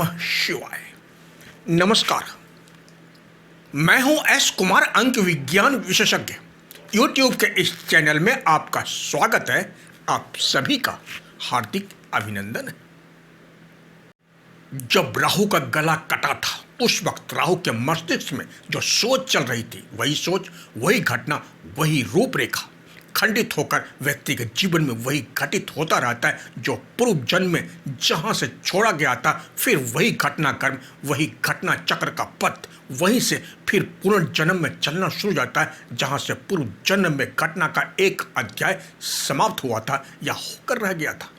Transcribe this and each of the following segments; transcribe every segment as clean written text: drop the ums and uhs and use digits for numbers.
नमः शिवाय। नमस्कार, मैं हूं एस कुमार, अंक विज्ञान विशेषज्ञ। YouTube के इस चैनल में आपका स्वागत है। आप सभी का हार्दिक अभिनंदन है। जब राहु का गला कटा था उस वक्त राहु के मस्तिष्क में जो सोच चल रही थी, वही सोच, वही घटना, वही रूपरेखा खंडित होकर व्यक्ति के जीवन में वही घटित होता रहता है जो पूर्व जन्म में जहां से छोड़ा गया था। फिर वही घटनाक्रम, वही घटना चक्र का पथ वहीं से फिर पुनर्जन्म में चलना शुरू जाता है जहां से पूर्व जन्म में घटना का एक अध्याय समाप्त हुआ था या होकर रह गया था।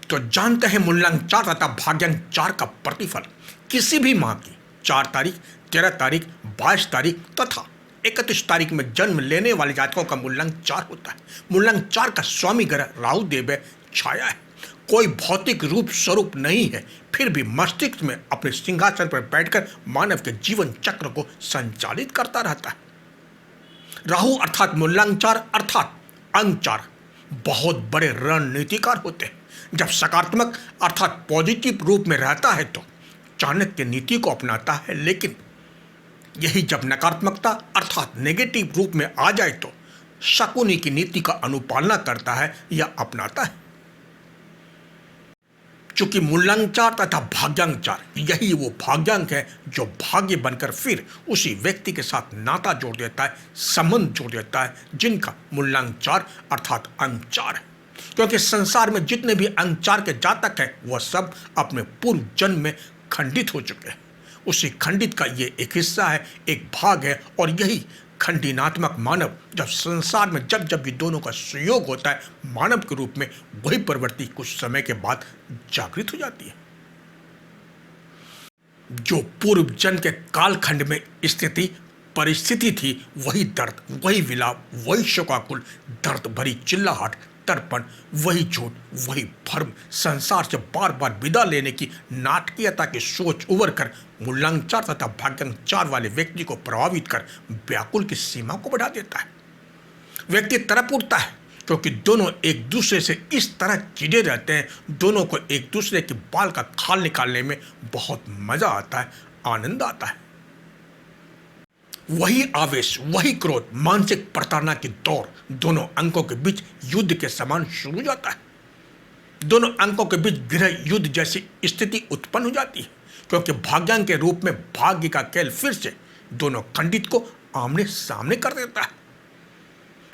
तो जानते हैं मूलांक 4 तथा भाग्यांक 4 का प्रतिफल किसी भी माह की 4 तारीख, 13 तारीख, 22 तारीख तथा 31 तारीख में जन्म लेने वाले जातकों का मूलांक 4 होता है। मूलांक 4 का स्वामी ग्रह राहु देव है, छाया है, कोई भौतिक रूप स्वरूप नहीं है, फिर भी मस्तिष्क में अपने सिंहासन पर बैठकर मानव के जीवन चक्र को संचालित करता रहता है। राहु अर्थात मूलांक 4 अर्थात अंक 4 बहुत बड़े रणनीतिकार होते हैं। जब सकारात्मक अर्थात पॉजिटिव रूप में रहता है तो चाणक्य नीति को अपनाता है, लेकिन यही जब नकारात्मकता अर्थात नेगेटिव रूप में आ जाए तो शकुनी की नीति का अनुपालना करता है या अपनाता है। चूंकि मूलांक 4 तथा भाग्यांक 4 यही वो भाग्यांक है जो भाग्य बनकर फिर उसी व्यक्ति के साथ नाता जोड़ देता है, संबंध जोड़ देता है, जिनका मूलांक 4 अर्थात अंक 4 है। क्योंकि संसार में जितने भी अंक 4 के जातक हैं वह सब अपने पूर्व जन्म में खंडित हो चुके हैं। उसी खंडित का ये एक हिस्सा है, एक भाग है, और यही खंडिनात्मक मानव जब संसार में जब जब भी दोनों का संयोग होता है मानव के रूप में, वही प्रवृत्ति कुछ समय के बाद जागृत हो जाती है। जो पूर्व जन्म के कालखंड में स्थिति परिस्थिति थी, वही दर्द, वही विलाप, वही शोकाकुल, दर्द भरी चिल्लाहट, तर्पण, वही झूठ, वही भ्रम, संसार से बार बार विदा लेने की नाटकीयता की सोच उभर कर मूलांक 4 तथा भाग्यांक 4 वाले व्यक्ति को प्रभावित कर व्याकुल की सीमा को बढ़ा देता है। व्यक्ति तड़प उठता है क्योंकि दोनों एक दूसरे से इस तरह चिढ़े रहते हैं, दोनों को एक दूसरे के बाल का खाल निकालने में बहुत मजा आता है, आनंद आता है। वही आवेश, वही क्रोध, मानसिक प्रताड़ना की दौर दोनों अंकों के बीच युद्ध के समान शुरू हो जाता है। दोनों अंकों के बीच गृह युद्ध जैसी स्थिति उत्पन्न हो जाती है, क्योंकि भाग्यांक के रूप में भाग्य का खेल फिर से दोनों खंडित को आमने सामने कर देता है।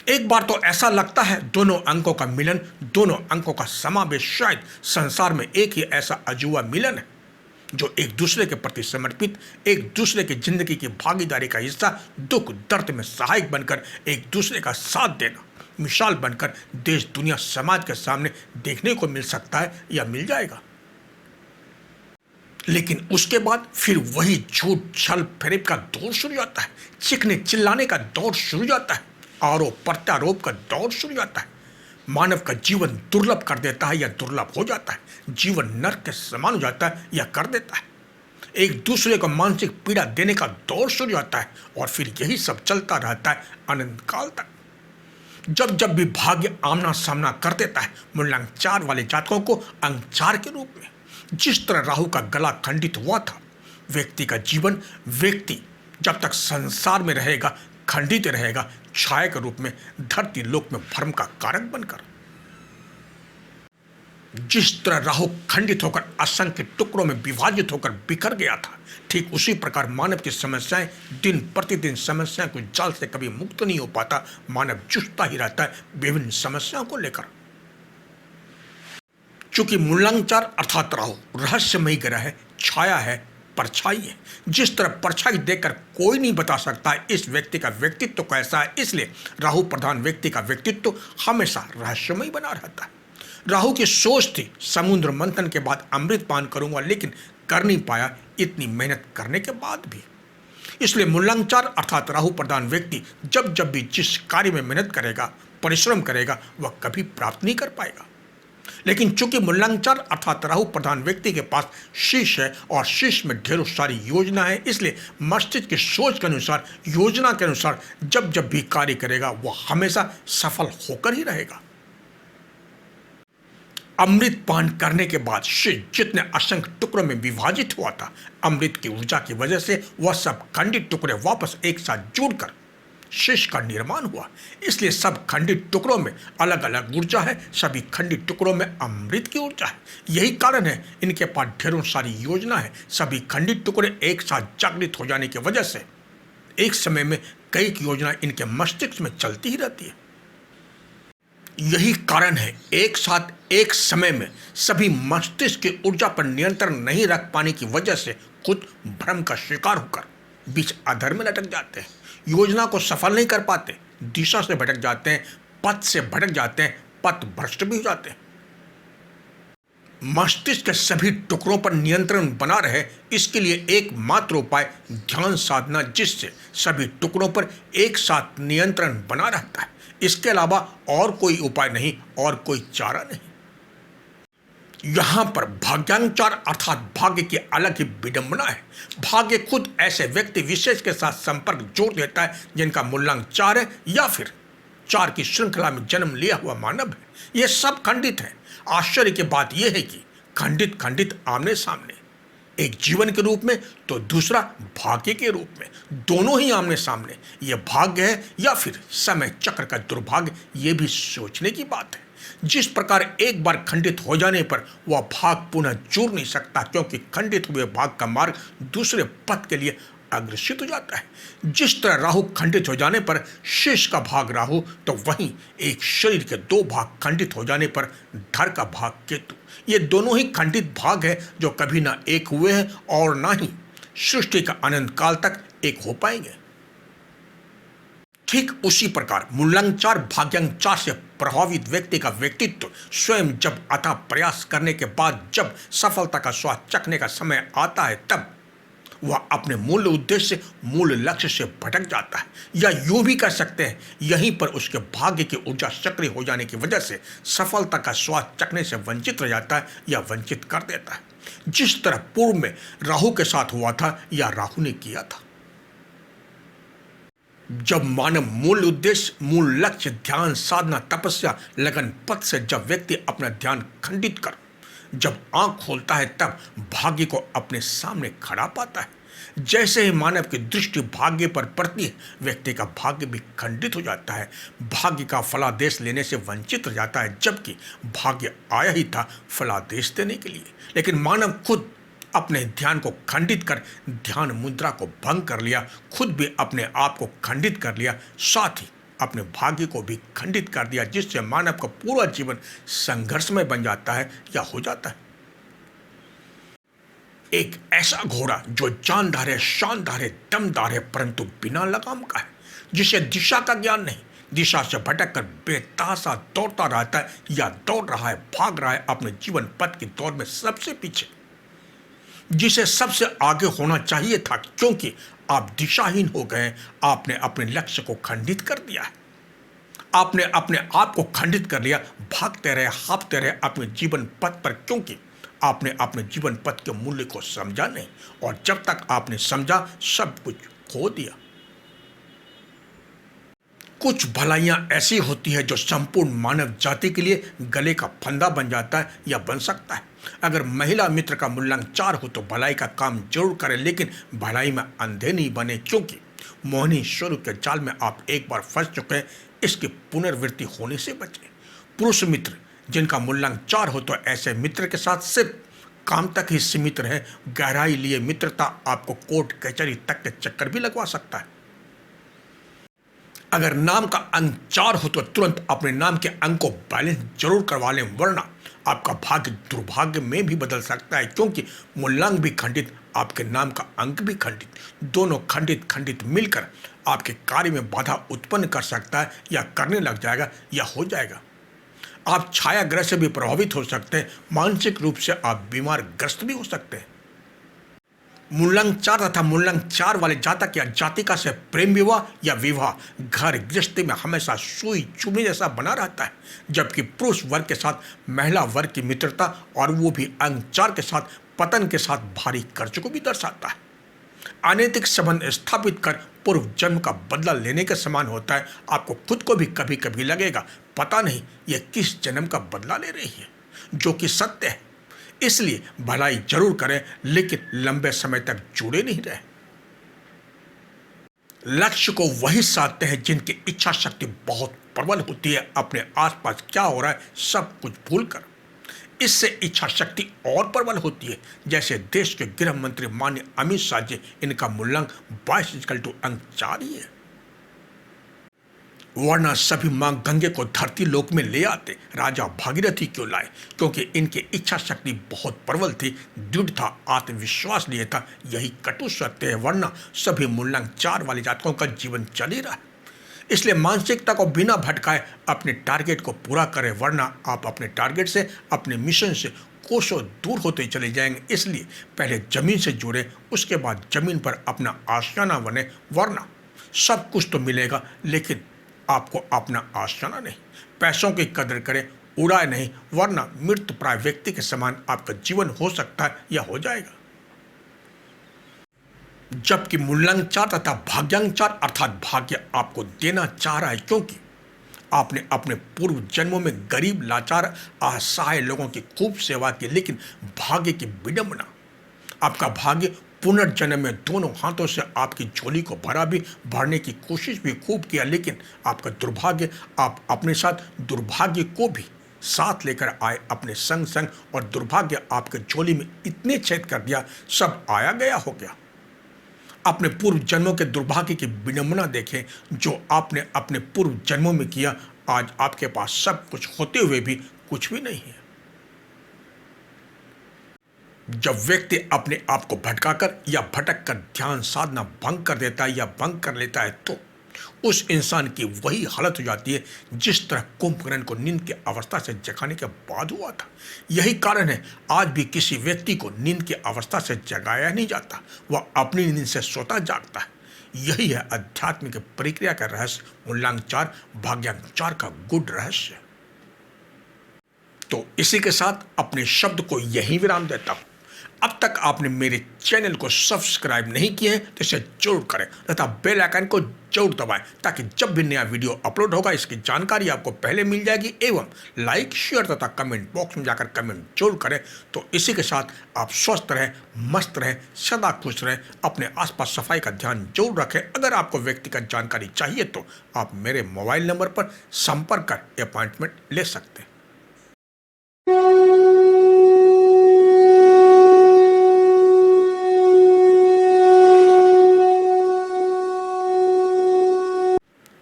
एक बार तो ऐसा लगता है दोनों अंकों का मिलन, दोनों अंकों का समावेश शायद संसार में एक ही ऐसा अजूबा मिलन है जो एक दूसरे के प्रति समर्पित, एक दूसरे की जिंदगी की भागीदारी का हिस्सा, दुख दर्द में सहायक बनकर एक दूसरे का साथ देना, मिसाल बनकर देश दुनिया समाज के सामने देखने को मिल सकता है या मिल जाएगा। लेकिन उसके बाद फिर वही झूठ छल फरेब का दौर शुरू जाता है, चीखने चिल्लाने का दौर शुरू जाता है, आरोप प्रत्यारोप का दौर शुरू जाता है। मानव का जीवन दुर्लभ कर देता है या दुर्लभ हो जाता है, जीवन नरक के समान हो जाता है या कर देता है। एक दूसरे को मानसिक पीड़ा देने का दौर शुरू होता है और फिर यही सब चलता रहता है अनंत काल तक। जब जब भी भाग्य आमना सामना कर देता है मूलांक 4 वाले जातकों को अंक 4 के रूप में, जिस तरह राहु का गला खंडित हुआ था, व्यक्ति का जीवन, व्यक्ति जब तक संसार में रहेगा खंडित रहेगा, छाया के रूप में धरती लोक में भ्रम का कारक बनकर। जिस तरह राहु खंडित होकर असंख्य टुकड़ों में विभाजित होकर बिखर गया था, ठीक उसी प्रकार मानव की समस्याएं दिन प्रतिदिन समस्याओं के जाल से कभी मुक्त नहीं हो पाता। मानव जूझता ही रहता है विभिन्न समस्याओं को लेकर। चूंकि मूलांक 4 अर्थात राहु रहस्यमयी ग्रह है, छाया है, परछाई है। जिस तरह परछाई देखकर कोई नहीं बता सकता इस व्यक्ति का व्यक्तित्व कैसा है, इसलिए राहु प्रधान व्यक्ति का व्यक्तित्व हमेशा रहस्यमयी बना रहता है। राहु की सोच थी समुद्र मंथन के बाद अमृत पान करूंगा, लेकिन कर नहीं पाया इतनी मेहनत करने के बाद भी। इसलिए मूलांक 4 अर्थात राहु प्रधान व्यक्ति जब जब भी जिस कार्य में मेहनत करेगा, परिश्रम करेगा, वह कभी प्राप्त नहीं कर पाएगा। लेकिन चूंकि मूलांक 4 अर्थात राहु प्रधान व्यक्ति के पास शीश है और शीश में ढेरों सारी योजना है, इसलिए मस्तिष्क की सोच के अनुसार, योजना के अनुसार जब जब भी कार्य करेगा वह हमेशा सफल होकर ही रहेगा। अमृत पान करने के बाद शिव जितने असंख्य टुकड़ों में विभाजित हुआ था, अमृत की ऊर्जा की वजह से वह सब खंडित टुकड़े वापस एक साथ जुड़कर शिष का निर्माण हुआ। इसलिए सब खंडित टुकड़ों में अलग अलग ऊर्जा है, सभी खंडित टुकड़ों में अमृत की ऊर्जा है। यही कारण है इनके पास ढेरों सारी योजना है। सभी खंडित टुकड़े एक साथ जागृत हो जाने की वजह से एक समय में कई योजना इनके मस्तिष्क में चलती ही रहती है। यही कारण है एक साथ एक समय में सभी मस्तिष्क की ऊर्जा पर नियंत्रण नहीं रख पाने की वजह से खुद भ्रम का शिकार होकर बीच अधर में लटक जाते हैं, योजना को सफल नहीं कर पाते, दिशा से भटक जाते हैं, पथ से भटक जाते हैं, पथ भ्रष्ट भी हो जाते हैं। मस्तिष्क के सभी टुकड़ों पर नियंत्रण बना रहे, इसके लिए एकमात्र उपाय ध्यान साधना, जिससे सभी टुकड़ों पर एक साथ नियंत्रण बना रहता है। इसके अलावा और कोई उपाय नहीं और कोई चारा नहीं। यहां पर भाग्यांचार अर्थात भाग्य की अलग ही विडंबना है। भाग्य खुद ऐसे व्यक्ति विशेष के साथ संपर्क जोड़ देता है जिनका मूल्यांक 4 है या फिर 4 की श्रृंखला में जन्म लिया हुआ मानव है। यह सब खंडित है। आश्चर्य की बात यह है कि खंडित खंडित आमने सामने, एक जीवन के रूप में तो दूसरा भाग्य के रूप में, दोनों ही आमने सामने। यह भाग्य है या फिर समय चक्र का दुर्भाग्य, यह भी सोचने की बात है। जिस प्रकार एक बार खंडित हो जाने पर वह भाग पुनः जुड़ नहीं सकता, क्योंकि खंडित हुए भाग का मार्ग दूसरे पथ के लिए अग्रसित हो जाता है। जिस तरह राहु खंडित हो जाने पर शेष का भाग राहु, तो वहीं एक शरीर के 2 भाग खंडित हो जाने पर धड़ का भाग केतु। ये दोनों ही खंडित भाग है जो कभी ना एक हुए हैं और ना ही सृष्टि का अनंत काल तक एक हो पाएंगे। ठीक उसी प्रकार मूलांचार भाग्यांचार से प्रभावित व्यक्ति का व्यक्तित्व स्वयं जब अथाह प्रयास करने के बाद जब सफलता का स्वाद चखने का समय आता है, तब वह अपने मूल उद्देश्य मूल लक्ष्य से भटक जाता है। या यूं भी कर सकते हैं, यहीं पर उसके भाग्य की ऊर्जा सक्रिय हो जाने की वजह से सफलता का स्वाद चखने से वंचित रह जाता है या वंचित कर देता है, जिस तरह पूर्व में राहु के साथ हुआ था या राहु ने किया था। जब मानव मूल उद्देश्य मूल लक्ष्य ध्यान साधना तपस्या लगन पथ से जब व्यक्ति अपना ध्यान खंडित कर जब आंख खोलता है, तब भाग्य को अपने सामने खड़ा पाता है। जैसे ही मानव की दृष्टि भाग्य पर पड़ती है, व्यक्ति का भाग्य भी खंडित हो जाता है, भाग्य का फलादेश लेने से वंचित रह जाता है, जबकि भाग्य आया ही था फलादेश देने के लिए। लेकिन मानव खुद अपने ध्यान को खंडित कर ध्यान मुद्रा को भंग कर लिया, खुद भी अपने आप को खंडित कर लिया, साथ ही अपने भाग्य को भी खंडित कर दिया, जिससे मानव का पूरा जीवन संघर्षमय बन जाता है या हो जाता है। एक ऐसा घोड़ा जो जानदार है, शानदार है, दमदार है, परंतु बिना लगाम का है, जिसे दिशा का ज्ञान नहीं, दिशा से भटक कर बेतहाशा दौड़ता रहता है या दौड़ रहा है, भाग रहा है अपने जीवन पथ की दौड़ में सबसे पीछे, जिसे सबसे आगे होना चाहिए था, क्योंकि आप दिशाहीन हो गए। आपने अपने लक्ष्य को खंडित कर दिया है, आपने अपने आप को खंडित कर लिया, भागते रहे हाँफते रहे अपने जीवन पथ पर, क्योंकि आपने अपने जीवन पथ के मूल्य को समझा नहीं, और जब तक आपने समझा सब कुछ खो दिया। कुछ भलाइयां ऐसी होती है जो संपूर्ण मानव जाति के लिए गले का फंदा बन जाता है या बन सकता है। अगर महिला मित्र का मूल्यांक 4 हो तो भलाई का काम जरूर करें, लेकिन भलाई में अंधे नहीं बने, क्योंकि मोहिनी स्वरूप के जाल में आप एक बार फंस चुके हैं। इसकी पुनर्वृत्ति होने से बचें। पुरुष मित्र जिनका मूल्यांक 4 हो तो ऐसे मित्र के साथ सिर्फ काम तक ही सीमित रहे। गहराई लिए मित्रता आपको कोर्ट कचहरी तक के चक्कर भी लगवा सकता है। अगर नाम का अंक 4 हो तो तुरंत अपने नाम के अंक को बैलेंस जरूर करवा लें, वरना आपका भाग्य दुर्भाग्य में भी बदल सकता है, क्योंकि मूल्यांक भी खंडित, आपके नाम का अंक भी खंडित, दोनों खंडित खंडित मिलकर आपके कार्य में बाधा उत्पन्न कर सकता है, या करने लग जाएगा या हो जाएगा। आप छाया ग्रह से भी प्रभावित हो सकते हैं, मानसिक रूप से आप बीमार ग्रस्त भी हो सकते हैं। मूल्यांक 4 तथा मूल्यांक 4 वाले जातक या जातिका से प्रेम विवाह या विवाह घर गृहस्थी में हमेशा सुई चुभने जैसा बना रहता है, जबकि पुरुष वर्ग के साथ महिला वर्ग की मित्रता, और वो भी अंक 4 के साथ पतन के साथ भारी कर्ज को भी दर्शाता है। अनैतिक संबंध स्थापित कर पूर्व जन्म का बदला लेने के समान होता है। आपको खुद को भी कभी कभी लगेगा, पता नहीं ये किस जन्म का बदला ले रही है। जो कि सत्य है। इसलिए भलाई जरूर करें, लेकिन लंबे समय तक जुड़े नहीं रहे। लक्ष्य को वही साधते हैं जिनकी इच्छा शक्ति बहुत प्रबल होती है, अपने आसपास क्या हो रहा है सब कुछ भूलकर। इससे इच्छा शक्ति और प्रबल होती है। जैसे देश के गृह मंत्री माननीय अमित शाह जी, इनका मूल्यांक 22 अंक 4 ही है। वरना सभी मां गंगे को धरती लोक में ले आते, राजा भागीरथी क्यों लाए? क्योंकि इनकी इच्छा शक्ति बहुत प्रबल थी, दृढ़ था, आत्मविश्वास लिए था। यही कटु सत्य है, वरना सभी मूल्यांक 4 वाले जातकों का जीवन चल ही रहा है। इसलिए मानसिकता को बिना भटकाए अपने टारगेट को पूरा करें, वरना आप अपने टारगेट से, अपने मिशन से कोसों दूर होते चले जाएंगे। इसलिए पहले जमीन से जुड़े, उसके बाद जमीन पर अपना आशियाना बने, वरना सब कुछ तो मिलेगा लेकिन आपको अपना आशियाना नहीं। पैसों की कदर करें, उड़ाए नहीं, वरना मृत प्राय व्यक्ति के समान आपका जीवन हो सकता है या हो जाएगा। जबकि मूल्यांक 4 तथा भाग्यांक 4 अर्थात भाग्य आपको देना चाह रहा है, क्योंकि आपने अपने पूर्व जन्मों में गरीब, लाचार, असहाय लोगों की खूब सेवा की। लेकिन भाग्य की विडंबना, आपका भाग्य पुनर्जन्म में दोनों हाथों से आपकी झोली को भरा भी, भरने की कोशिश भी खूब किया, लेकिन आपका दुर्भाग्य, आप अपने साथ दुर्भाग्य को भी साथ लेकर आए अपने संग संग, और दुर्भाग्य आपके झोली में इतने छेद कर दिया, सब आया गया हो गया। अपने पूर्व जन्मों के दुर्भाग्य की विडंबना देखें, जो आपने अपने पूर्व जन्मों में किया। आज आपके पास सब कुछ होते हुए भी कुछ भी नहीं है। जब व्यक्ति अपने आप को भटकाकर या भटक कर ध्यान साधना भंग कर देता है या भंग कर लेता है, तो उस इंसान की वही हालत हो जाती है जिस तरह कुंभकर्ण को नींद की अवस्था से जगाने के बाद हुआ था। यही कारण है आज भी किसी व्यक्ति को नींद की अवस्था से जगाया नहीं जाता, वह अपनी नींद से सोता जागता है। यही है आध्यात्मिक प्रक्रिया का रहस्य, मूल्यांक 4 भाग्यांक 4 का गुड रहस्य। तो इसी के साथ अपने शब्द को यही विराम देता हूं। अब तक आपने मेरे चैनल को सब्सक्राइब नहीं किए हैं तो इसे जरूर करें तथा बेल आइकन को जरूर दबाएं, ताकि जब भी नया वीडियो अपलोड होगा इसकी जानकारी आपको पहले मिल जाएगी। एवं लाइक, शेयर तथा कमेंट बॉक्स में जाकर कमेंट जरूर करें। तो इसी के साथ आप स्वस्थ रहें, मस्त रहें, सदा खुश रहें, अपने आसपास सफाई का ध्यान जरूर रखें। अगर आपको व्यक्तिगत जानकारी चाहिए तो आप मेरे मोबाइल नंबर पर संपर्क कर अपॉइंटमेंट ले सकते हैं।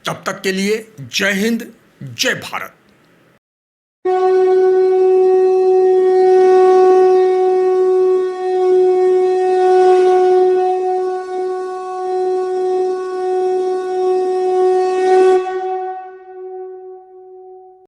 तब तक के लिए जय हिंद, जय भारत।